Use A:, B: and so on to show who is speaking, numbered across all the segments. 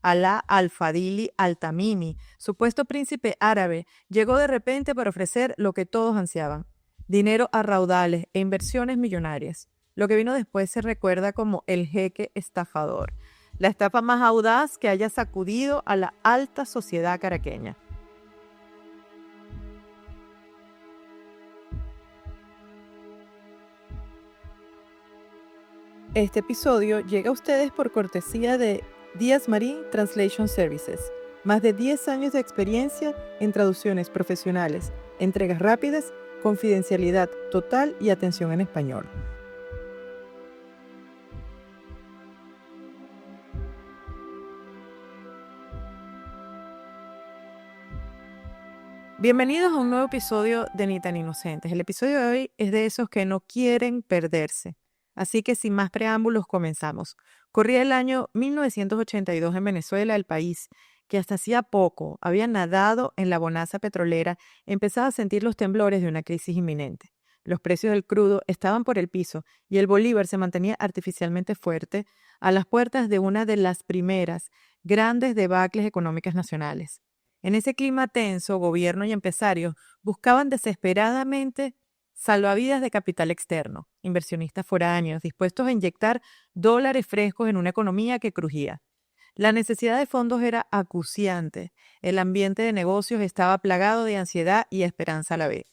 A: Alá al-Fadili al-Tamimi, supuesto príncipe árabe, llegó de repente para ofrecer lo que todos ansiaban: dinero a raudales e inversiones millonarias. Lo que vino después se recuerda como el jeque estafador, la estafa más audaz que haya sacudido a la alta sociedad caraqueña. Este episodio llega a ustedes por cortesía de Díaz Marín Translation Services. Más de 10 años de experiencia en traducciones profesionales, entregas rápidas, confidencialidad total y atención en español. Bienvenidos a un nuevo episodio de Ni tan Inocentes. El episodio de hoy es de esos que no quieren perderse. Así que sin más preámbulos comenzamos. Corría el año 1982 en Venezuela, el país que hasta hacía poco había nadado en la bonanza petrolera, empezaba a sentir los temblores de una crisis inminente. Los precios del crudo estaban por el piso y el bolívar se mantenía artificialmente fuerte a las puertas de una de las primeras grandes debacles económicas nacionales. En ese clima tenso, gobierno y empresarios buscaban desesperadamente salvavidas de capital externo, inversionistas foráneos dispuestos a inyectar dólares frescos en una economía que crujía. La necesidad de fondos era acuciante. El ambiente de negocios estaba plagado de ansiedad y esperanza a la vez.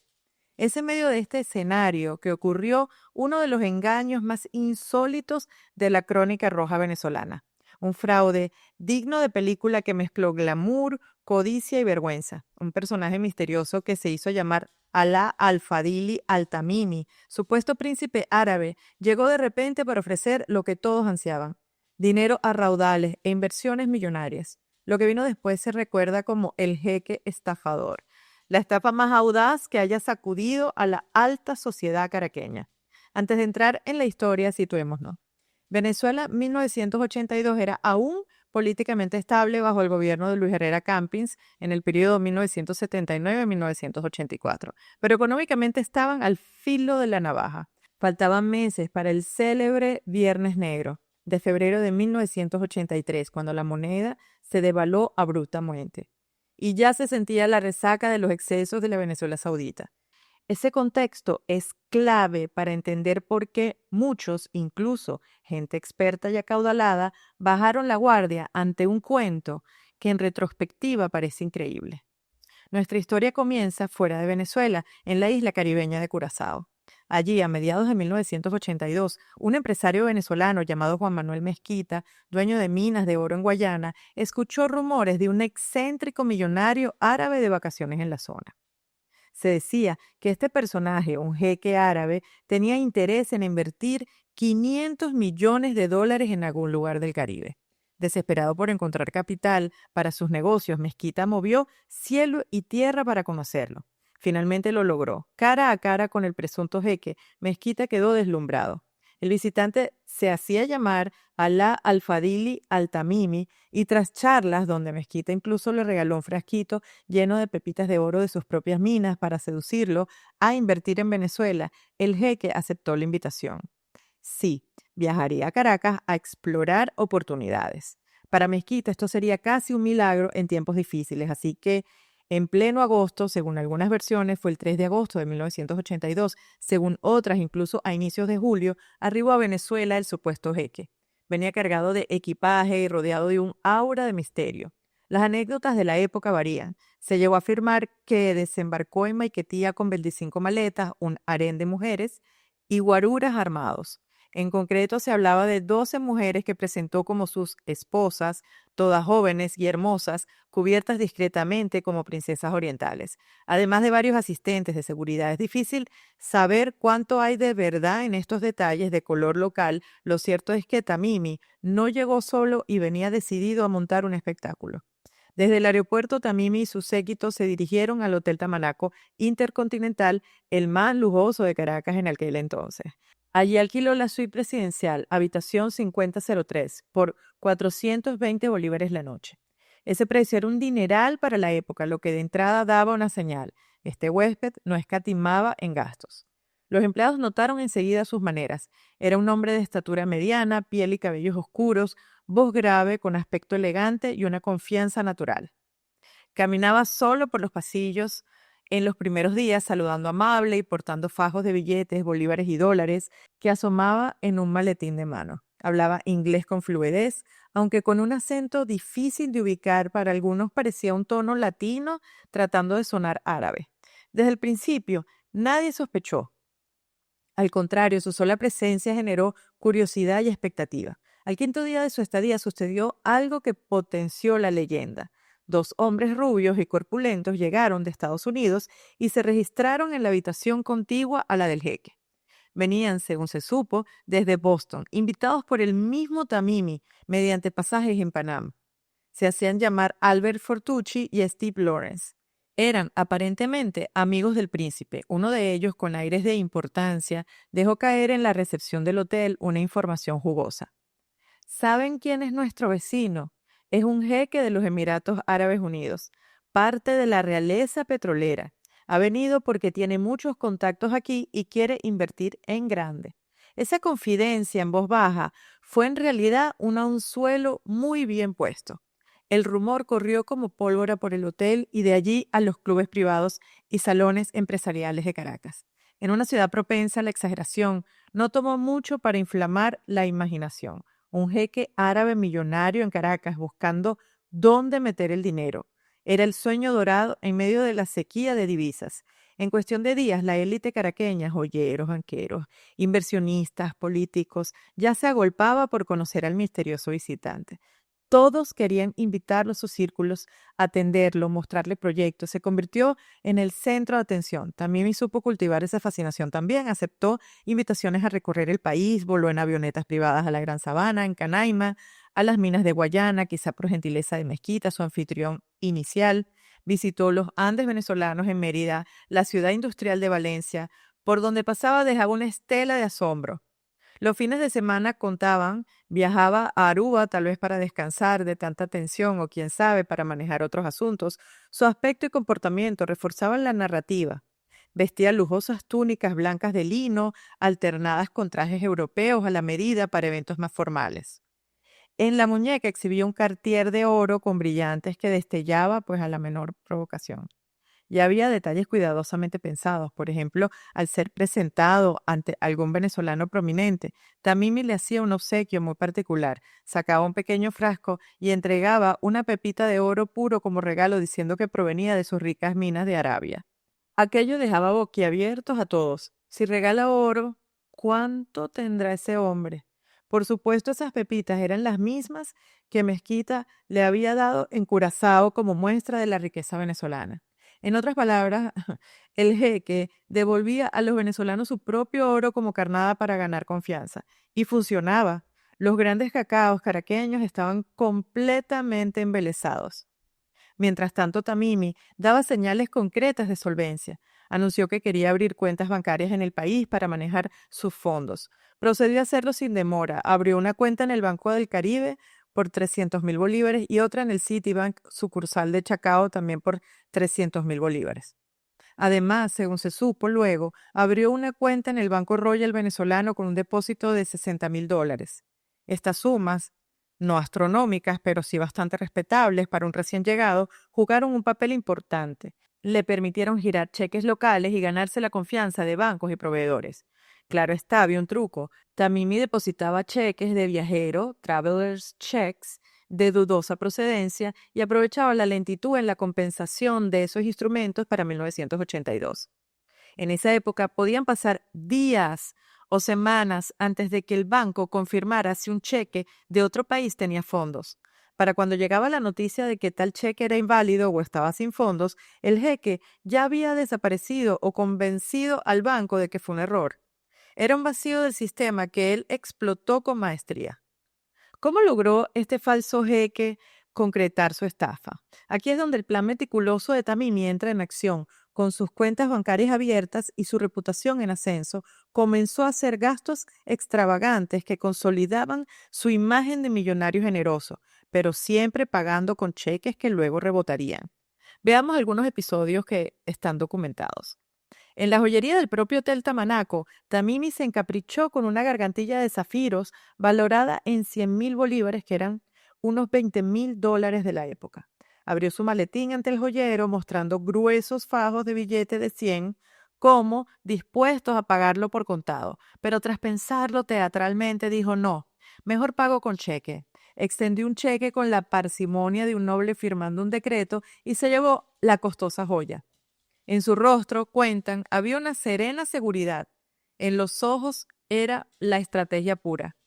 A: Es en medio de este escenario que ocurrió uno de los engaños más insólitos de la crónica roja venezolana. Un fraude digno de película que mezcló glamour, codicia y vergüenza. Un personaje misterioso que se hizo llamar Alá al-Fadili al-Tamimi, supuesto príncipe árabe, llegó de repente para ofrecer lo que todos ansiaban: dinero a raudales e inversiones millonarias. Lo que vino después se recuerda como el jeque estafador, la estafa más audaz que haya sacudido a la alta sociedad caraqueña. Antes de entrar en la historia, situémonos. Venezuela 1982 era aún políticamente estable bajo el gobierno de Luis Herrera Campins en el periodo 1979-1984, pero económicamente estaban al filo de la navaja. Faltaban meses para el célebre Viernes Negro de febrero de 1983, cuando la moneda se devaluó abruptamente y ya se sentía la resaca de los excesos de la Venezuela saudita. Ese contexto es clave para entender por qué muchos, incluso gente experta y acaudalada, bajaron la guardia ante un cuento que en retrospectiva parece increíble. Nuestra historia comienza fuera de Venezuela, en la isla caribeña de Curazao. Allí, a mediados de 1982, un empresario venezolano llamado Juan Manuel Mezquita, dueño de minas de oro en Guayana, escuchó rumores de un excéntrico millonario árabe de vacaciones en la zona. Se decía que este personaje, un jeque árabe, tenía interés en invertir 500 millones de dólares en algún lugar del Caribe. Desesperado por encontrar capital para sus negocios, Mezquita movió cielo y tierra para conocerlo. Finalmente lo logró. Cara a cara con el presunto jeque, Mezquita quedó deslumbrado. El visitante se hacía llamar Alá al-Fadili al-Tamimi y tras charlas donde Mezquita incluso le regaló un frasquito lleno de pepitas de oro de sus propias minas para seducirlo a invertir en Venezuela, el jeque aceptó la invitación. Sí, viajaría a Caracas a explorar oportunidades. Para Mezquita esto sería casi un milagro en tiempos difíciles, así que en pleno agosto, según algunas versiones, fue el 3 de agosto de 1982, según otras incluso a inicios de julio, arribó a Venezuela el supuesto jeque. Venía cargado de equipaje y rodeado de un aura de misterio. Las anécdotas de la época varían. Se llegó a afirmar que desembarcó en Maiquetía con 25 maletas, un harén de mujeres y guaruras armados. En concreto, se hablaba de 12 mujeres que presentó como sus esposas, todas jóvenes y hermosas, cubiertas discretamente como princesas orientales, además de varios asistentes de seguridad. Es difícil saber cuánto hay de verdad en estos detalles de color local. Lo cierto es que Tamimi no llegó solo y venía decidido a montar un espectáculo. Desde el aeropuerto, Tamimi y su séquito se dirigieron al Hotel Tamanaco Intercontinental, el más lujoso de Caracas en aquel entonces. Allí alquiló la suite presidencial, habitación 5003, por 420 bolívares la noche. Ese precio era un dineral para la época, lo que de entrada daba una señal: este huésped no escatimaba en gastos. Los empleados notaron enseguida sus maneras. Era un hombre de estatura mediana, piel y cabellos oscuros, voz grave con aspecto elegante y una confianza natural. Caminaba solo por los pasillos en los primeros días, saludando amable y portando fajos de billetes, bolívares y dólares que asomaba en un maletín de mano. Hablaba inglés con fluidez, aunque con un acento difícil de ubicar. Para algunos parecía un tono latino tratando de sonar árabe. Desde el principio, nadie sospechó. Al contrario, su sola presencia generó curiosidad y expectativa. Al quinto día de su estadía sucedió algo que potenció la leyenda. Dos hombres rubios y corpulentos llegaron de Estados Unidos y se registraron en la habitación contigua a la del jeque. Venían, según se supo, desde Boston, invitados por el mismo Tamimi mediante pasajes en Panamá. Se hacían llamar Albert Fortucci y Steve Lawrence. Eran aparentemente amigos del príncipe. Uno de ellos, con aires de importancia, dejó caer en la recepción del hotel una información jugosa. ¿Saben quién es nuestro vecino? Es un jeque de los Emiratos Árabes Unidos, parte de la realeza petrolera. Ha venido porque tiene muchos contactos aquí y quiere invertir en grande. Esa confidencia en voz baja fue en realidad un anzuelo muy bien puesto. El rumor corrió como pólvora por el hotel y de allí a los clubes privados y salones empresariales de Caracas. En una ciudad propensa a la exageración, no tomó mucho para inflamar la imaginación. Un jeque árabe millonario en Caracas buscando dónde meter el dinero. Era el sueño dorado en medio de la sequía de divisas. En cuestión de días, la élite caraqueña, joyeros, banqueros, inversionistas, políticos, ya se agolpaba por conocer al misterioso visitante. Todos querían invitarlo a sus círculos, atenderlo, mostrarle proyectos. Se convirtió en el centro de atención. También supo cultivar esa fascinación. También aceptó invitaciones a recorrer el país, voló en avionetas privadas a la Gran Sabana, en Canaima, a las minas de Guayana, quizá por gentileza de Mezquita, su anfitrión inicial. Visitó los Andes venezolanos en Mérida, la ciudad industrial de Valencia. Por donde pasaba dejaba una estela de asombro. Los fines de semana contaban, viajaba a Aruba tal vez para descansar de tanta tensión o quién sabe, para manejar otros asuntos. Su aspecto y comportamiento reforzaban la narrativa. Vestía lujosas túnicas blancas de lino, alternadas con trajes europeos a la medida para eventos más formales. En la muñeca exhibía un cartier de oro con brillantes que destellaba pues a la menor provocación. Ya había detalles cuidadosamente pensados, por ejemplo, al ser presentado ante algún venezolano prominente, Tamimi le hacía un obsequio muy particular, sacaba un pequeño frasco y entregaba una pepita de oro puro como regalo diciendo que provenía de sus ricas minas de Arabia. Aquello dejaba boquiabiertos a todos. Si regala oro, ¿cuánto tendrá ese hombre? Por supuesto, esas pepitas eran las mismas que Mezquita le había dado en Curazao como muestra de la riqueza venezolana. En otras palabras, el jeque devolvía a los venezolanos su propio oro como carnada para ganar confianza. Y funcionaba. Los grandes cacaos caraqueños estaban completamente embelesados. Mientras tanto, Tamimi daba señales concretas de solvencia. Anunció que quería abrir cuentas bancarias en el país para manejar sus fondos. Procedió a hacerlo sin demora. Abrió una cuenta en el Banco del Caribe por 300.000 bolívares y otra en el Citibank, sucursal de Chacao, también por 300.000 bolívares. Además, según se supo luego, abrió una cuenta en el Banco Royal venezolano con un depósito de 60.000 dólares. Estas sumas, no astronómicas, pero sí bastante respetables para un recién llegado, jugaron un papel importante. Le permitieron girar cheques locales y ganarse la confianza de bancos y proveedores. Claro está, había un truco. Tamimi depositaba cheques de viajero, travelers checks, de dudosa procedencia y aprovechaba la lentitud en la compensación de esos instrumentos para 1982. En esa época podían pasar días o semanas antes de que el banco confirmara si un cheque de otro país tenía fondos. Para cuando llegaba la noticia de que tal cheque era inválido o estaba sin fondos, el jeque ya había desaparecido o convencido al banco de que fue un error. Era un vacío del sistema que él explotó con maestría. ¿Cómo logró este falso jeque concretar su estafa? Aquí es donde el plan meticuloso de Tamimi entra en acción. Con sus cuentas bancarias abiertas y su reputación en ascenso, comenzó a hacer gastos extravagantes que consolidaban su imagen de millonario generoso, pero siempre pagando con cheques que luego rebotarían. Veamos algunos episodios que están documentados. En la joyería del propio Hotel Tamanaco, Tamimi se encaprichó con una gargantilla de zafiros valorada en 100.000 bolívares, que eran unos $20.000 de la época. Abrió su maletín ante el joyero mostrando gruesos fajos de billete de 100 como dispuestos a pagarlo por contado, pero tras pensarlo teatralmente dijo no, mejor pago con cheque. Extendió un cheque con la parsimonia de un noble firmando un decreto y se llevó la costosa joya. En su rostro, cuentan, había una serena seguridad. En los ojos era la estrategia pura.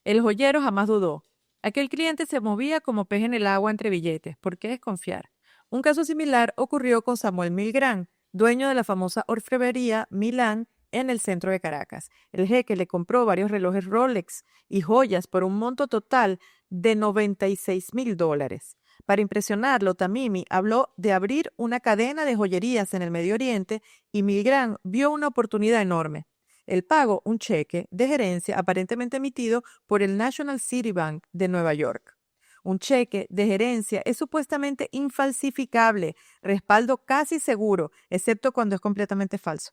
A: El joyero jamás dudó. Aquel cliente se movía como pez en el agua entre billetes. ¿Por qué desconfiar? Un caso similar ocurrió con Samuel Milgrán, dueño de la famosa orfebrería Milán en el centro de Caracas. El jeque le compró varios relojes Rolex y joyas por un monto total de $96.000. Para impresionarlo, Tamimi habló de abrir una cadena de joyerías en el Medio Oriente y Milgrán vio una oportunidad enorme. El pago, un cheque de gerencia aparentemente emitido por el National City Bank de Nueva York. Un cheque de gerencia es supuestamente infalsificable, respaldo casi seguro, excepto cuando es completamente falso.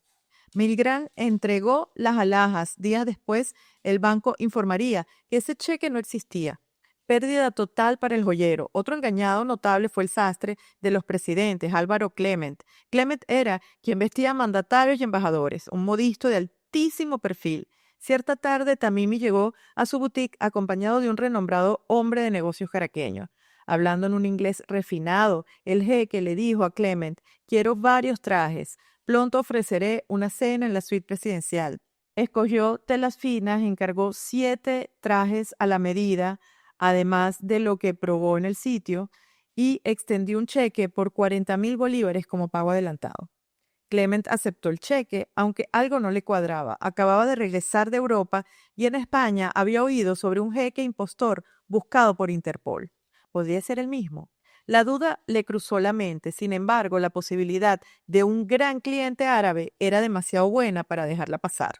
A: Milgrán entregó las alhajas. Días después, el banco informaría que ese cheque no existía. Pérdida total para el joyero. Otro engañado notable fue el sastre de los presidentes, Álvaro Clement. Clement era quien vestía mandatarios y embajadores, un modisto de altísimo perfil. Cierta tarde, Tamimi llegó a su boutique acompañado de un renombrado hombre de negocios caraqueño. Hablando en un inglés refinado, el jeque le dijo a Clement, quiero varios trajes. Pronto ofreceré una cena en la suite presidencial. Escogió telas finas, encargó 7 trajes a la medida, además de lo que probó en el sitio, y extendió un cheque por 40.000 bolívares como pago adelantado. Clement aceptó el cheque, aunque algo no le cuadraba. Acababa de regresar de Europa y en España había oído sobre un jeque impostor buscado por Interpol. ¿Podría ser el mismo? La duda le cruzó la mente, sin embargo, la posibilidad de un gran cliente árabe era demasiado buena para dejarla pasar.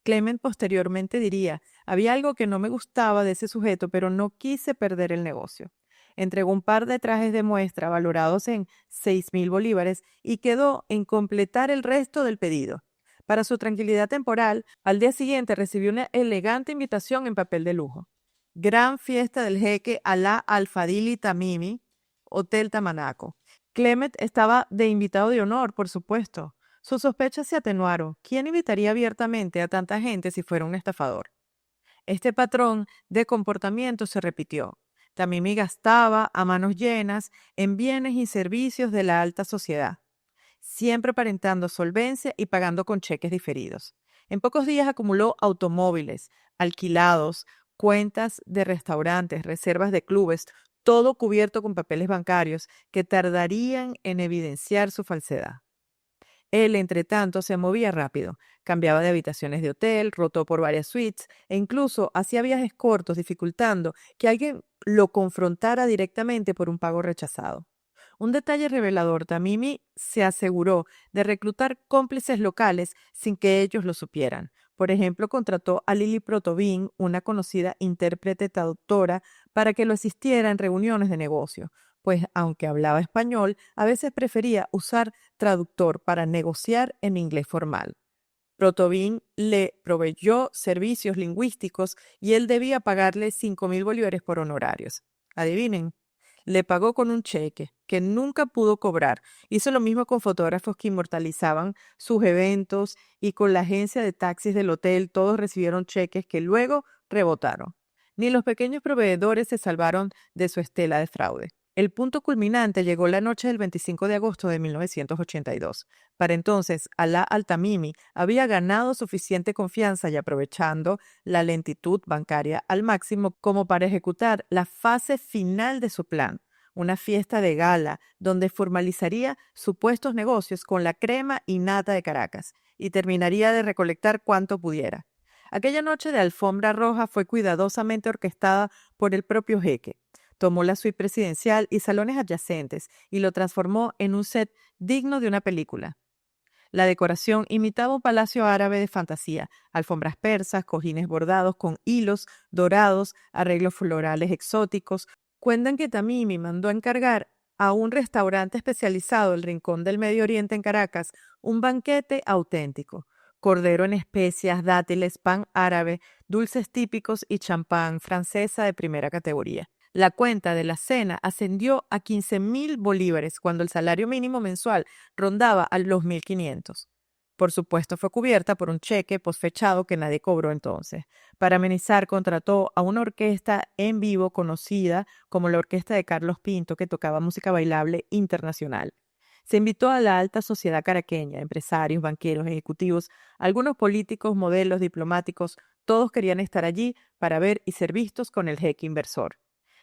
A: Clement posteriormente diría, había algo que no me gustaba de ese sujeto, pero no quise perder el negocio. Entregó un par de trajes de muestra valorados en 6.000 bolívares y quedó en completar el resto del pedido. Para su tranquilidad temporal, al día siguiente recibió una elegante invitación en papel de lujo. Gran fiesta del jeque Alá Al-Fadili Tamimi, Hotel Tamanaco. Clement estaba de invitado de honor, por supuesto. Sus sospechas se atenuaron. ¿Quién invitaría abiertamente a tanta gente si fuera un estafador? Este patrón de comportamiento se repitió. Tamimi gastaba a manos llenas en bienes y servicios de la alta sociedad, siempre aparentando solvencia y pagando con cheques diferidos. En pocos días acumuló automóviles, alquilados, cuentas de restaurantes, reservas de clubes, todo cubierto con papeles bancarios que tardarían en evidenciar su falsedad. Él, entre tanto, se movía rápido, cambiaba de habitaciones de hotel, rotó por varias suites e incluso hacía viajes cortos, dificultando que alguien lo confrontara directamente por un pago rechazado. Un detalle revelador, Tamimi se aseguró de reclutar cómplices locales sin que ellos lo supieran. Por ejemplo, contrató a Lili Protovin, una conocida intérprete traductora, para que lo asistiera en reuniones de negocio, pues aunque hablaba español, a veces prefería usar traductor para negociar en inglés formal. Protovin le proveyó servicios lingüísticos y él debía pagarle 5.000 bolívares por honorarios. Adivinen, le pagó con un cheque que nunca pudo cobrar. Hizo lo mismo con fotógrafos que inmortalizaban sus eventos y con la agencia de taxis del hotel. Todos recibieron cheques que luego rebotaron. Ni los pequeños proveedores se salvaron de su estela de fraude. El punto culminante llegó la noche del 25 de agosto de 1982. Para entonces, Alá Al-Tamimi había ganado suficiente confianza y aprovechando la lentitud bancaria al máximo como para ejecutar la fase final de su plan, una fiesta de gala donde formalizaría supuestos negocios con la crema y nata de Caracas y terminaría de recolectar cuanto pudiera. Aquella noche de alfombra roja fue cuidadosamente orquestada por el propio jeque. Tomó la suite presidencial y salones adyacentes y lo transformó en un set digno de una película. La decoración imitaba un palacio árabe de fantasía, alfombras persas, cojines bordados con hilos dorados, arreglos florales exóticos. Cuentan que Tamimi mandó a encargar a un restaurante especializado, el Rincón del Medio Oriente en Caracas, un banquete auténtico. Cordero en especias, dátiles, pan árabe, dulces típicos y champán francesa de primera categoría. La cuenta de la cena ascendió a 15.000 bolívares cuando el salario mínimo mensual rondaba a los 1.500. Por supuesto, fue cubierta por un cheque posfechado que nadie cobró entonces. Para amenizar, contrató a una orquesta en vivo conocida como la Orquesta de Carlos Pinto, que tocaba música bailable internacional. Se invitó a la alta sociedad caraqueña, empresarios, banqueros, ejecutivos, algunos políticos, modelos, diplomáticos, todos querían estar allí para ver y ser vistos con el jeque inversor.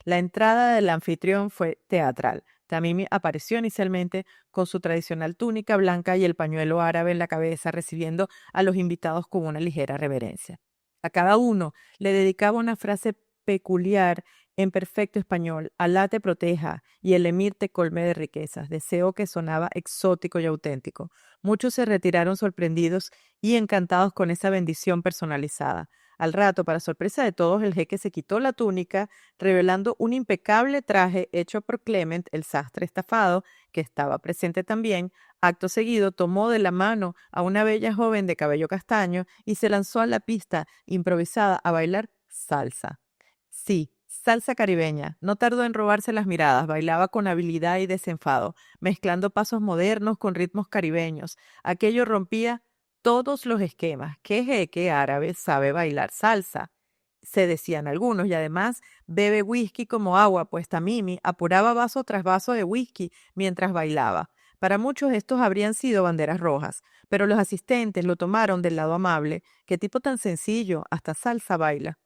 A: La entrada del anfitrión fue teatral. Tamimi apareció inicialmente con su tradicional túnica blanca y el pañuelo árabe en la cabeza, recibiendo a los invitados con una ligera reverencia. A cada uno le dedicaba una frase peculiar en perfecto español: Alá te proteja y el emir te colme de riquezas. Deseo que sonaba exótico y auténtico. Muchos se retiraron sorprendidos y encantados con esa bendición personalizada. Al rato, para sorpresa de todos, el jeque se quitó la túnica, revelando un impecable traje hecho por Clement, el sastre estafado, que estaba presente también. Acto seguido, tomó de la mano a una bella joven de cabello castaño y se lanzó a la pista improvisada a bailar salsa. Sí, salsa caribeña. No tardó en robarse las miradas, bailaba con habilidad y desenfado, mezclando pasos modernos con ritmos caribeños. Aquello rompía todos los esquemas. ¿Qué jeque árabe sabe bailar salsa? Se decían algunos, y además bebe whisky como agua, pues Tamimi apuraba vaso tras vaso de whisky mientras bailaba. Para muchos estos habrían sido banderas rojas, pero los asistentes lo tomaron del lado amable. Qué tipo tan sencillo, hasta salsa baila.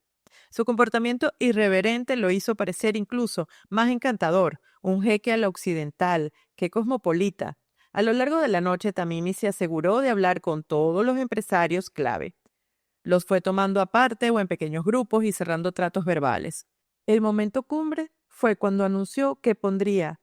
A: Su comportamiento irreverente lo hizo parecer incluso más encantador, un jeque a la occidental, que cosmopolita. A lo largo de la noche, Tamimi se aseguró de hablar con todos los empresarios clave. Los fue tomando aparte o en pequeños grupos y cerrando tratos verbales. El momento cumbre fue cuando anunció que pondría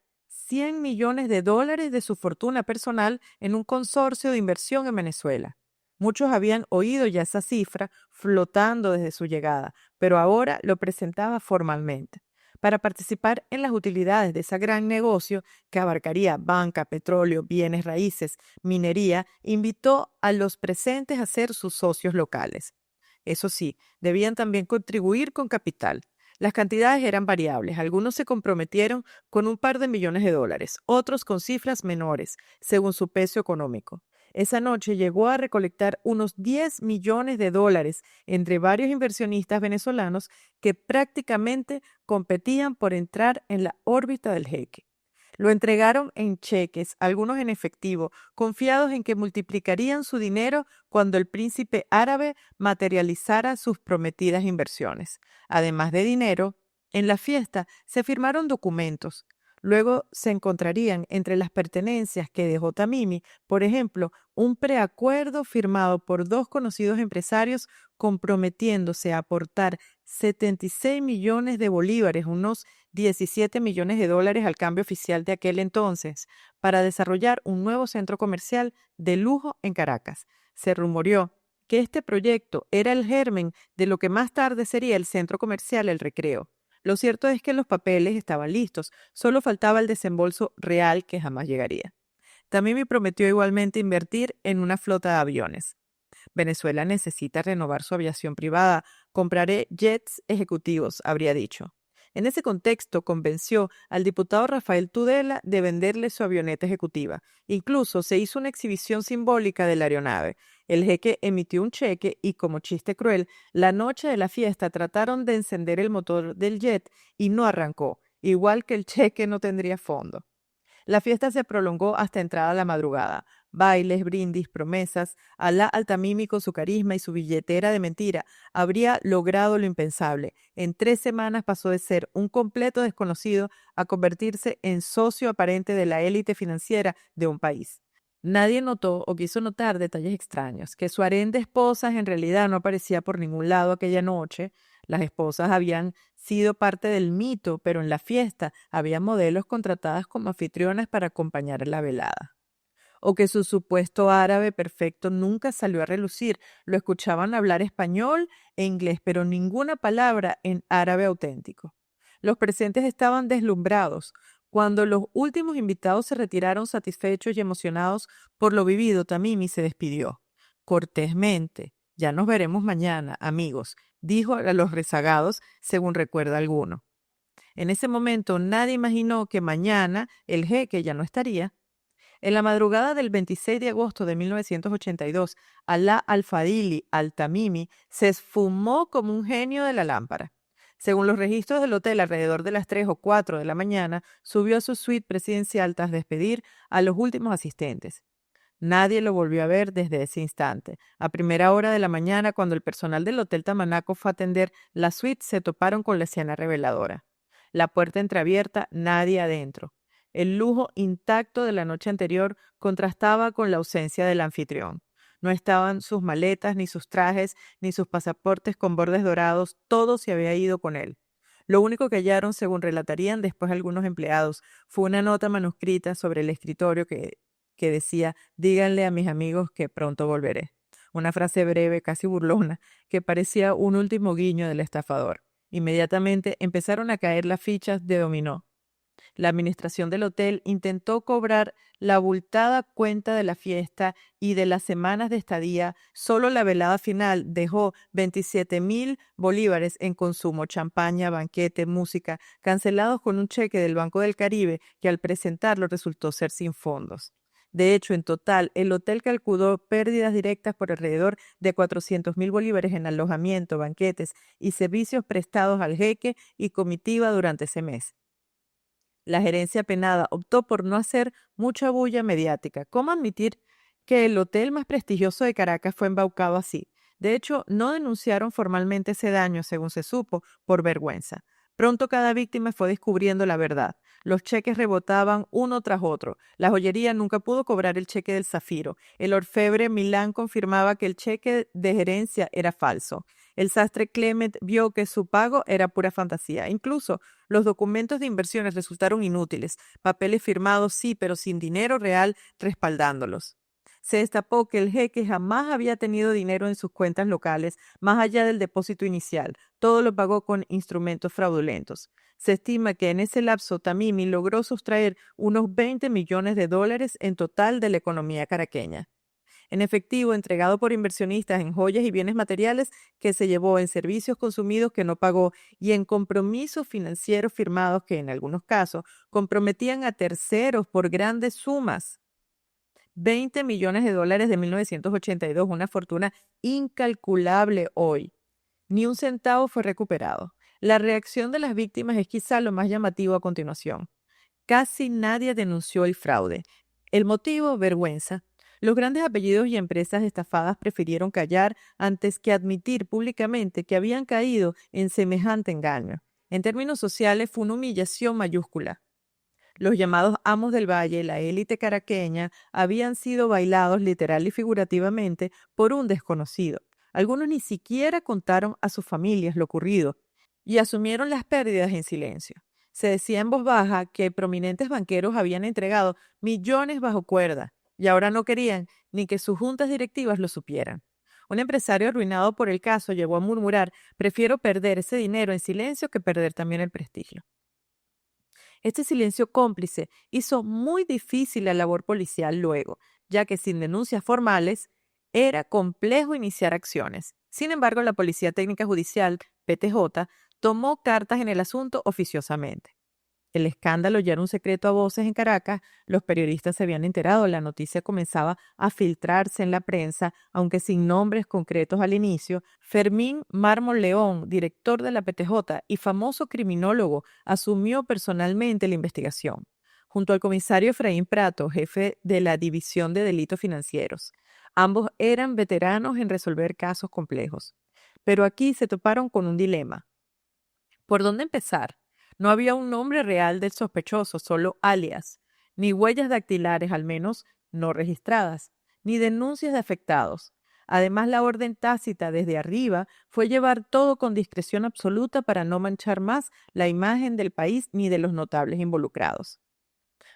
A: $100 millones de su fortuna personal en un consorcio de inversión en Venezuela. Muchos habían oído ya esa cifra flotando desde su llegada, pero ahora lo presentaba formalmente. Para participar en las utilidades de ese gran negocio, que abarcaría banca, petróleo, bienes raíces, minería, invitó a los presentes a ser sus socios locales. Eso sí, debían también contribuir con capital. Las cantidades eran variables. Algunos se comprometieron con un par de millones de dólares, otros con cifras menores, según su peso económico. Esa noche llegó a recolectar unos $10 millones entre varios inversionistas venezolanos que prácticamente competían por entrar en la órbita del jeque. Lo entregaron en cheques, algunos en efectivo, confiados en que multiplicarían su dinero cuando el príncipe árabe materializara sus prometidas inversiones. Además de dinero, en la fiesta se firmaron documentos. Luego se encontrarían entre las pertenencias que dejó Tamimi, por ejemplo, un preacuerdo firmado por dos conocidos empresarios comprometiéndose a aportar 76 millones de bolívares, unos 17 millones de dólares al cambio oficial de aquel entonces, para desarrollar un nuevo centro comercial de lujo en Caracas. Se rumoreó que este proyecto era el germen de lo que más tarde sería el centro comercial El Recreo. Lo cierto es que los papeles estaban listos, solo faltaba el desembolso real que jamás llegaría. También me prometió igualmente invertir en una flota de aviones. Venezuela necesita renovar su aviación privada. Compraré jets ejecutivos, habría dicho. En ese contexto, convenció al diputado Rafael Tudela de venderle su avioneta ejecutiva. Incluso se hizo una exhibición simbólica de la aeronave. El jeque emitió un cheque y, como chiste cruel, la noche de la fiesta trataron de encender el motor del jet y no arrancó, igual que el cheque no tendría fondo. La fiesta se prolongó hasta entrada la madrugada. Bailes, brindis, promesas. Alá Al-Tamimi, con su carisma y su billetera de mentira, habría logrado lo impensable. En 3 semanas pasó de ser un completo desconocido a convertirse en socio aparente de la élite financiera de un país. Nadie notó o quiso notar detalles extraños, que su harén de esposas en realidad no aparecía por ningún lado aquella noche. Las esposas habían sido parte del mito, pero en la fiesta había modelos contratadas como anfitrionas para acompañar la velada. O que su supuesto árabe perfecto nunca salió a relucir. Lo escuchaban hablar español e inglés, pero ninguna palabra en árabe auténtico. Los presentes estaban deslumbrados. Cuando los últimos invitados se retiraron satisfechos y emocionados por lo vivido, Tamimi se despidió. Cortésmente, ya nos veremos mañana, amigos, dijo a los rezagados, según recuerda alguno. En ese momento nadie imaginó que mañana el jeque ya no estaría. En la madrugada del 26 de agosto de 1982, Alaa Al-Fadhili Al-Tamimi se esfumó como un genio de la lámpara. Según los registros del hotel, alrededor de las 3 o 4 de la mañana, subió a su suite presidencial tras despedir a los últimos asistentes. Nadie lo volvió a ver desde ese instante. A primera hora de la mañana, cuando el personal del Hotel Tamanaco fue a atender la suite, se toparon con la escena reveladora. La puerta entreabierta, nadie adentro. El lujo intacto de la noche anterior contrastaba con la ausencia del anfitrión. No estaban sus maletas, ni sus trajes, ni sus pasaportes con bordes dorados, todo se había ido con él. Lo único que hallaron, según relatarían después algunos empleados, fue una nota manuscrita sobre el escritorio que decía: díganle a mis amigos que pronto volveré. Una frase breve, casi burlona, que parecía un último guiño del estafador. Inmediatamente empezaron a caer las fichas de dominó. La administración del hotel intentó cobrar la abultada cuenta de la fiesta y de las semanas de estadía. Solo la velada final dejó 27,000 bolívares en consumo, champaña, banquete, música, cancelados con un cheque del Banco del Caribe que al presentarlo resultó ser sin fondos. De hecho, en total, el hotel calculó pérdidas directas por alrededor de 400,000 bolívares en alojamiento, banquetes y servicios prestados al jeque y comitiva durante ese mes. La gerencia penada optó por no hacer mucha bulla mediática. ¿Cómo admitir que el hotel más prestigioso de Caracas fue embaucado así? De hecho, no denunciaron formalmente ese daño, según se supo, por vergüenza. Pronto cada víctima fue descubriendo la verdad. Los cheques rebotaban uno tras otro. La joyería nunca pudo cobrar el cheque del zafiro. El orfebre Milán confirmaba que el cheque de gerencia era falso. El sastre Clement vio que su pago era pura fantasía. Incluso los documentos de inversiones resultaron inútiles. Papeles firmados sí, pero sin dinero real respaldándolos. Se destapó que el jeque jamás había tenido dinero en sus cuentas locales, más allá del depósito inicial. Todo lo pagó con instrumentos fraudulentos. Se estima que en ese lapso Tamimi logró sustraer unos 20 millones de dólares en total de la economía caraqueña. En efectivo, entregado por inversionistas en joyas y bienes materiales que se llevó, en servicios consumidos que no pagó y en compromisos financieros firmados que en algunos casos comprometían a terceros por grandes sumas. 20 millones de dólares de 1982, una fortuna incalculable hoy. Ni un centavo fue recuperado. La reacción de las víctimas es quizá lo más llamativo a continuación. Casi nadie denunció el fraude. El motivo, vergüenza. Los grandes apellidos y empresas estafadas prefirieron callar antes que admitir públicamente que habían caído en semejante engaño. En términos sociales, fue una humillación mayúscula. Los llamados amos del valle, la élite caraqueña, habían sido bailados literal y figurativamente por un desconocido. Algunos ni siquiera contaron a sus familias lo ocurrido y asumieron las pérdidas en silencio. Se decía en voz baja que prominentes banqueros habían entregado millones bajo cuerda y ahora no querían ni que sus juntas directivas lo supieran. Un empresario arruinado por el caso llegó a murmurar: prefiero perder ese dinero en silencio que perder también el prestigio. Este silencio cómplice hizo muy difícil la labor policial luego, ya que sin denuncias formales era complejo iniciar acciones. Sin embargo, la Policía Técnica Judicial, PTJ, tomó cartas en el asunto oficiosamente. El escándalo ya era un secreto a voces en Caracas, los periodistas se habían enterado, la noticia comenzaba a filtrarse en la prensa, aunque sin nombres concretos al inicio. Fermín Mármol León, director de la PTJ y famoso criminólogo, asumió personalmente la investigación, junto al comisario Efraín Prato, jefe de la División de Delitos Financieros. Ambos eran veteranos en resolver casos complejos. Pero aquí se toparon con un dilema. ¿Por dónde empezar? No había un nombre real del sospechoso, solo alias, ni huellas dactilares, al menos no registradas, ni denuncias de afectados. Además, la orden tácita desde arriba fue llevar todo con discreción absoluta para no manchar más la imagen del país ni de los notables involucrados.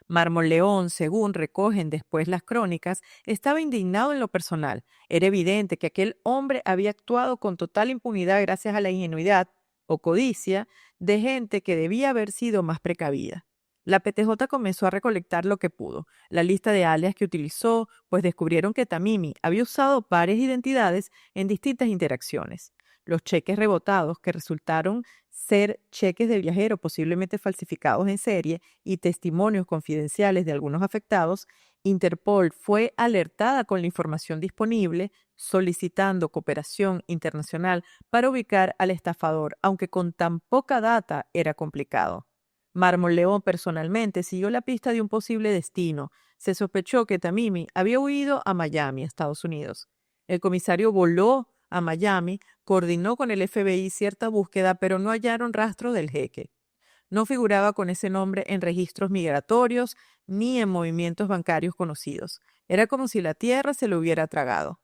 A: Mármol León, según recogen después las crónicas, estaba indignado en lo personal. Era evidente que aquel hombre había actuado con total impunidad gracias a la ingenuidad o codicia de gente que debía haber sido más precavida. La PTJ comenzó a recolectar lo que pudo, la lista de alias que utilizó, pues descubrieron que Tamimi había usado varias identidades en distintas interacciones. Los cheques rebotados, que resultaron ser cheques de viajero posiblemente falsificados en serie y testimonios confidenciales de algunos afectados, Interpol fue alertada con la información disponible, solicitando cooperación internacional para ubicar al estafador, aunque con tan poca data era complicado. Mármol León personalmente siguió la pista de un posible destino. Se sospechó que Tamimi había huido a Miami, Estados Unidos. El comisario voló a Miami, coordinó con el FBI cierta búsqueda, pero no hallaron rastro del jeque. No figuraba con ese nombre en registros migratorios ni en movimientos bancarios conocidos. Era como si la tierra se lo hubiera tragado.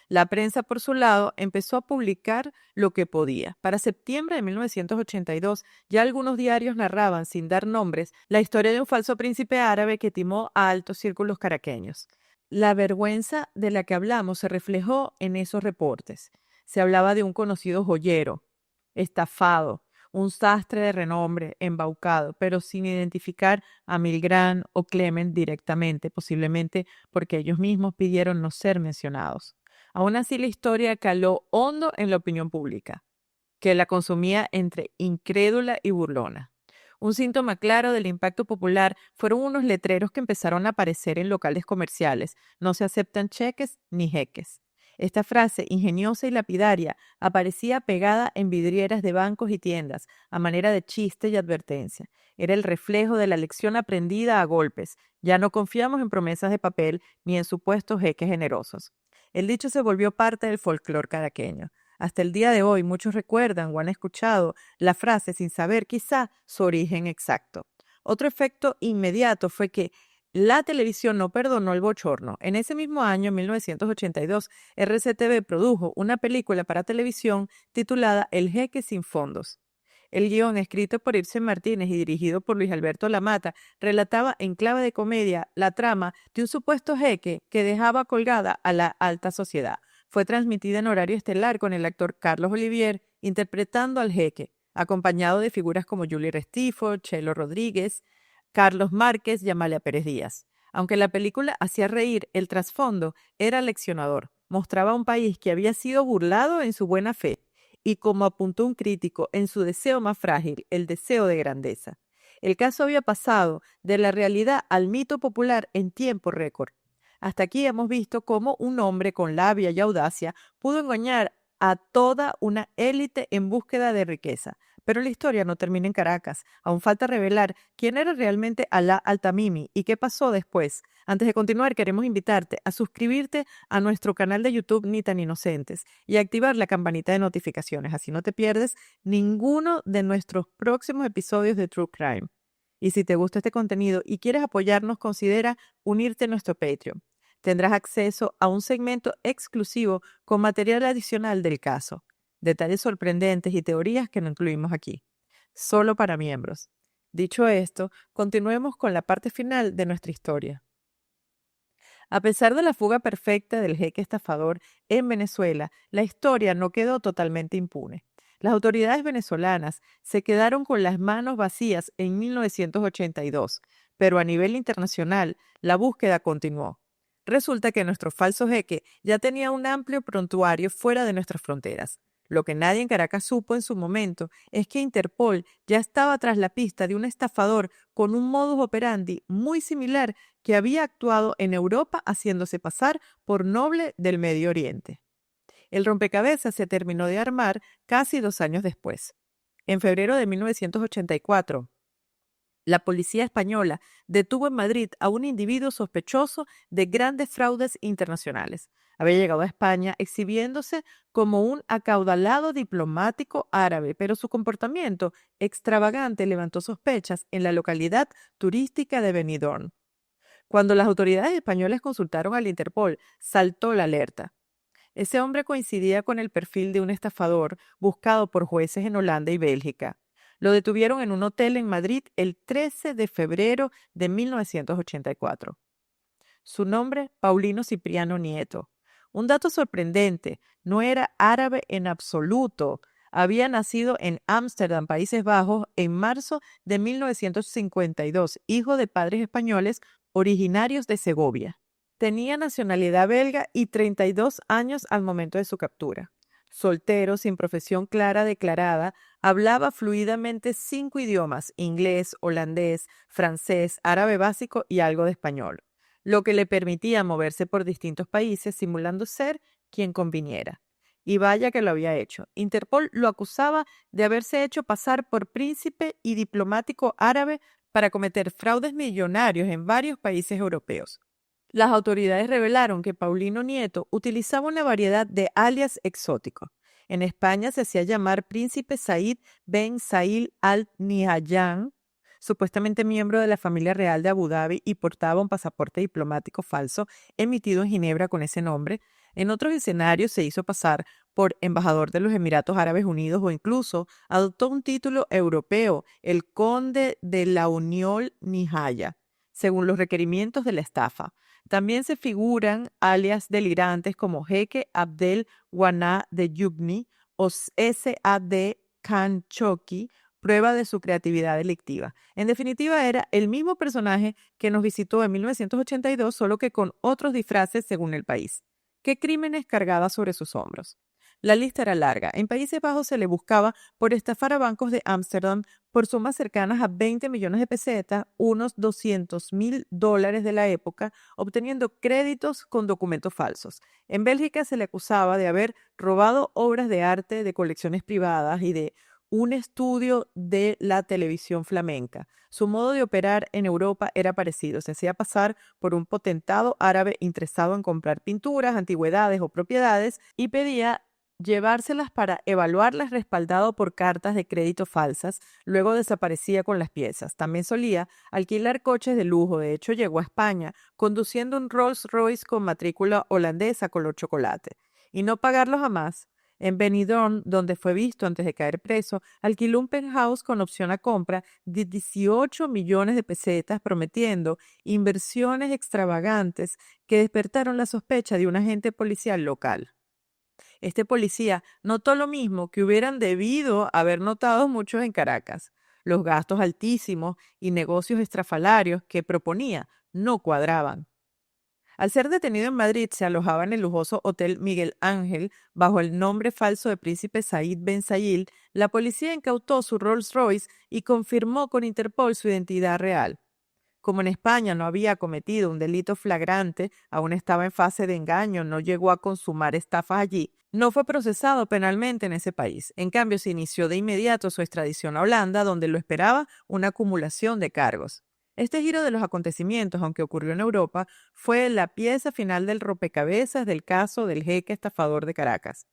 A: La prensa, por su lado, empezó a publicar lo que podía. Para septiembre de 1982, ya algunos diarios narraban, sin dar nombres, la historia de un falso príncipe árabe que timó a altos círculos caraqueños. La vergüenza de la que hablamos se reflejó en esos reportes. Se hablaba de un conocido joyero, estafado, un sastre de renombre, embaucado, pero sin identificar a Milgrán o Clement directamente, posiblemente porque ellos mismos pidieron no ser mencionados. Aún así, la historia caló hondo en la opinión pública, que la consumía entre incrédula y burlona. Un síntoma claro del impacto popular fueron unos letreros que empezaron a aparecer en locales comerciales. No se aceptan cheques ni jeques. Esta frase, ingeniosa y lapidaria, aparecía pegada en vidrieras de bancos y tiendas, a manera de chiste y advertencia. Era el reflejo de la lección aprendida a golpes. Ya no confiamos en promesas de papel ni en supuestos jeques generosos. El dicho se volvió parte del folclore caraqueño. Hasta el día de hoy muchos recuerdan o han escuchado la frase sin saber quizá su origen exacto. Otro efecto inmediato fue que la televisión no perdonó el bochorno. En ese mismo año, en 1982, RCTV produjo una película para televisión titulada El jeque sin fondos. El guión, escrito por Irse Martínez y dirigido por Luis Alberto Lamata, relataba en clave de comedia la trama de un supuesto jeque que dejaba colgada a la alta sociedad. Fue transmitida en horario estelar con el actor Carlos Olivier interpretando al jeque, acompañado de figuras como Julie Restifo, Chelo Rodríguez, Carlos Márquez y Amalia Pérez Díaz. Aunque la película hacía reír, el trasfondo era leccionador. Mostraba un país que había sido burlado en su buena fe y, como apuntó un crítico, en su deseo más frágil, el deseo de grandeza. El caso había pasado de la realidad al mito popular en tiempo récord. Hasta aquí hemos visto cómo un hombre con labia y audacia pudo engañar a toda una élite en búsqueda de riqueza. Pero la historia no termina en Caracas. Aún falta revelar quién era realmente Alá Al-Tamimi y qué pasó después. Antes de continuar, queremos invitarte a suscribirte a nuestro canal de YouTube Ni tan Inocentes y activar la campanita de notificaciones. Así no te pierdes ninguno de nuestros próximos episodios de True Crime. Y si te gusta este contenido y quieres apoyarnos, considera unirte a nuestro Patreon. Tendrás acceso a un segmento exclusivo con material adicional del caso, detalles sorprendentes y teorías que no incluimos aquí, solo para miembros. Dicho esto, continuemos con la parte final de nuestra historia. A pesar de la fuga perfecta del jeque estafador en Venezuela, la historia no quedó totalmente impune. Las autoridades venezolanas se quedaron con las manos vacías en 1982, pero a nivel internacional la búsqueda continuó. Resulta que nuestro falso jeque ya tenía un amplio prontuario fuera de nuestras fronteras. Lo que nadie en Caracas supo en su momento es que Interpol ya estaba tras la pista de un estafador con un modus operandi muy similar que había actuado en Europa haciéndose pasar por noble del Medio Oriente. El rompecabezas se terminó de armar casi 2 años después. En febrero de 1984, la policía española detuvo en Madrid a un individuo sospechoso de grandes fraudes internacionales. Había llegado a España exhibiéndose como un acaudalado diplomático árabe, pero su comportamiento extravagante levantó sospechas en la localidad turística de Benidorm. Cuando las autoridades españolas consultaron al Interpol, saltó la alerta. Ese hombre coincidía con el perfil de un estafador buscado por jueces en Holanda y Bélgica. Lo detuvieron en un hotel en Madrid el 13 de febrero de 1984. Su nombre, Paulino Cipriano Nieto. Un dato sorprendente, no era árabe en absoluto. había nacido en Ámsterdam, Países Bajos, en marzo de 1952, hijo de padres españoles originarios de Segovia. Tenía nacionalidad belga y 32 años al momento de su captura. Soltero, sin profesión clara declarada, hablaba fluidamente 5 idiomas: inglés, holandés, francés, árabe básico y algo de español, lo que le permitía moverse por distintos países simulando ser quien conviniera. Y vaya que lo había hecho. Interpol lo acusaba de haberse hecho pasar por príncipe y diplomático árabe para cometer fraudes millonarios en varios países europeos. Las autoridades revelaron que Paulino Nieto utilizaba una variedad de alias exóticos. En España se hacía llamar Príncipe Said Ben Said Al Nahyan, supuestamente miembro de la familia real de Abu Dhabi, y portaba un pasaporte diplomático falso emitido en Ginebra con ese nombre. En otros escenarios se hizo pasar por embajador de los Emiratos Árabes Unidos o incluso adoptó un título europeo, el conde de la Unión Nihaya, según los requerimientos de la estafa. También se figuran alias delirantes como Jeque Abdel Wana de Yugni o S.A.D. Khan Choki, prueba de su creatividad delictiva. En definitiva, era el mismo personaje que nos visitó en 1982, solo que con otros disfraces según el país. ¿Qué crímenes cargaba sobre sus hombros? La lista era larga. En Países Bajos se le buscaba por estafar a bancos de Ámsterdam por sumas cercanas a 20 millones de pesetas, unos $200.000 de la época, obteniendo créditos con documentos falsos. En Bélgica se le acusaba de haber robado obras de arte de colecciones privadas y de un estudio de la televisión flamenca. Su modo de operar en Europa era parecido. Se hacía pasar por un potentado árabe interesado en comprar pinturas, antigüedades o propiedades y pedía llevárselas para evaluarlas respaldado por cartas de crédito falsas, luego desaparecía con las piezas. También solía alquilar coches de lujo. De hecho, llegó a España conduciendo un Rolls Royce con matrícula holandesa color chocolate. Y no pagarlo jamás. En Benidorm, donde fue visto antes de caer preso, alquiló un penthouse con opción a compra de 18 millones de pesetas, prometiendo inversiones extravagantes que despertaron la sospecha de un agente policial local. Este policía notó lo mismo que hubieran debido haber notado muchos en Caracas: los gastos altísimos y negocios estrafalarios que proponía no cuadraban. Al ser detenido en Madrid, se alojaba en el lujoso Hotel Miguel Ángel bajo el nombre falso de Príncipe Said Ben Said. La policía incautó su Rolls Royce y confirmó con Interpol su identidad real. Como en España no había cometido un delito flagrante, aún estaba en fase de engaño, no llegó a consumar estafas allí, no fue procesado penalmente en ese país. En cambio, se inició de inmediato su extradición a Holanda, donde lo esperaba una acumulación de cargos. Este giro de los acontecimientos, aunque ocurrió en Europa, fue la pieza final del rompecabezas del caso del jeque estafador de Caracas.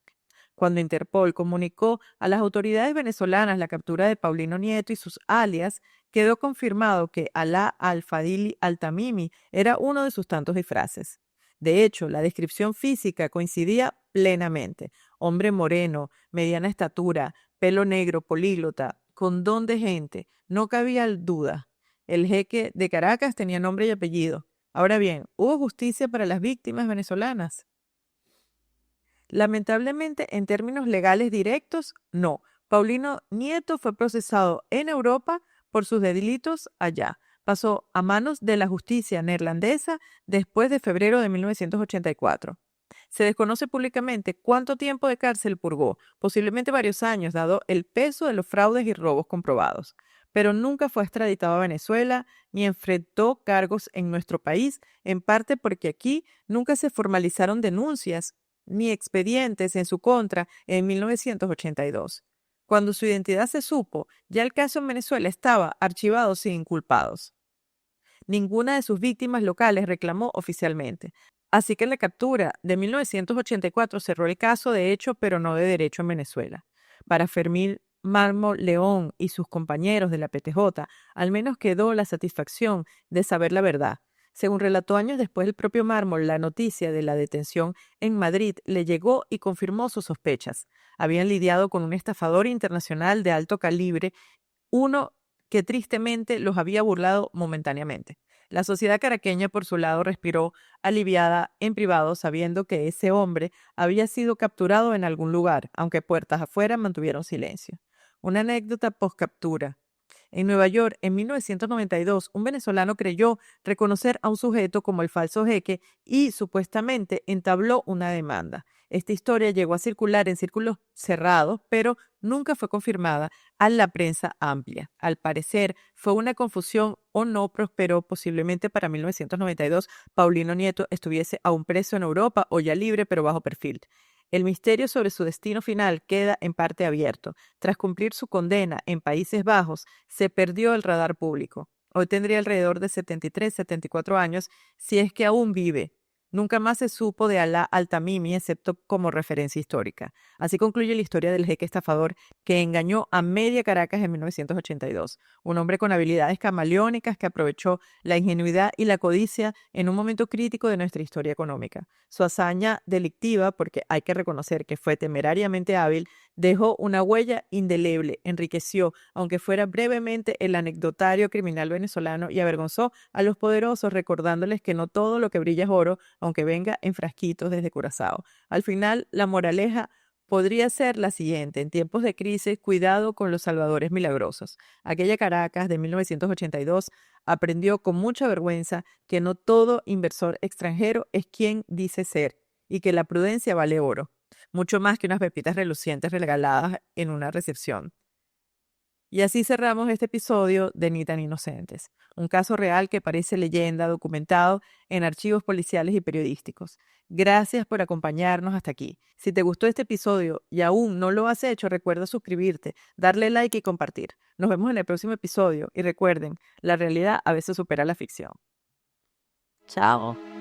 A: Cuando Interpol comunicó a las autoridades venezolanas la captura de Paulino Nieto y sus alias, quedó confirmado que Alaa Al-Fadili Al-Tamimi era uno de sus tantos disfraces. De hecho, la descripción física coincidía plenamente: hombre moreno, mediana estatura, pelo negro, políglota, con don de gente. No cabía duda. El jeque de Caracas tenía nombre y apellido. Ahora bien, ¿hubo justicia para las víctimas venezolanas? Lamentablemente, en términos legales directos, no. Paulino Nieto fue procesado en Europa por sus delitos allá. Pasó a manos de la justicia neerlandesa después de febrero de 1984. Se desconoce públicamente cuánto tiempo de cárcel purgó, posiblemente varios años, dado el peso de los fraudes y robos comprobados. Pero nunca fue extraditado a Venezuela ni enfrentó cargos en nuestro país, en parte porque aquí nunca se formalizaron denuncias ni expedientes en su contra en 1982. Cuando su identidad se supo, ya el caso en Venezuela estaba archivado sin inculpados. Ninguna de sus víctimas locales reclamó oficialmente. Así que la captura de 1984 cerró el caso de hecho, pero no de derecho en Venezuela. Para Fermín Mármol León y sus compañeros de la PTJ, al menos quedó la satisfacción de saber la verdad. Según relató años después el propio Mármol, la noticia de la detención en Madrid le llegó y confirmó sus sospechas. Habían lidiado con un estafador internacional de alto calibre, uno que tristemente los había burlado momentáneamente. La sociedad caraqueña, por su lado, respiró aliviada en privado, sabiendo que ese hombre había sido capturado en algún lugar, aunque puertas afuera mantuvieron silencio. Una anécdota post-captura. En Nueva York, en 1992, un venezolano creyó reconocer a un sujeto como el falso jeque y supuestamente entabló una demanda. Esta historia llegó a circular en círculos cerrados, pero nunca fue confirmada a la prensa amplia. Al parecer, fue una confusión o no prosperó. Posiblemente para 1992 Paulino Nieto estuviese aún preso en Europa o ya libre, pero bajo perfil. El misterio sobre su destino final queda en parte abierto. Tras cumplir su condena en Países Bajos, se perdió el radar público. Hoy tendría alrededor de 73, 74 años, si es que aún vive. Nunca más se supo de Alá al-Tamimi, excepto como referencia histórica. Así concluye la historia del jeque estafador que engañó a media Caracas en 1982. Un hombre con habilidades camaleónicas que aprovechó la ingenuidad y la codicia en un momento crítico de nuestra historia económica. Su hazaña delictiva, porque hay que reconocer que fue temerariamente hábil, dejó una huella indeleble, enriqueció, aunque fuera brevemente, el anecdotario criminal venezolano y avergonzó a los poderosos recordándoles que no todo lo que brilla es oro, aunque venga en frasquitos desde Curazao. Al final, la moraleja podría ser la siguiente: en tiempos de crisis, cuidado con los salvadores milagrosos. Aquella Caracas de 1982 aprendió con mucha vergüenza que no todo inversor extranjero es quien dice ser y que la prudencia vale oro, mucho más que unas pepitas relucientes regaladas en una recepción. Y así cerramos este episodio de Ni tan inocentes, un caso real que parece leyenda, documentado en archivos policiales y periodísticos. Gracias por acompañarnos hasta aquí. Si te gustó este episodio y aún no lo has hecho, recuerda suscribirte, darle like y compartir. Nos vemos en el próximo episodio y recuerden, la realidad a veces supera la ficción. Chao.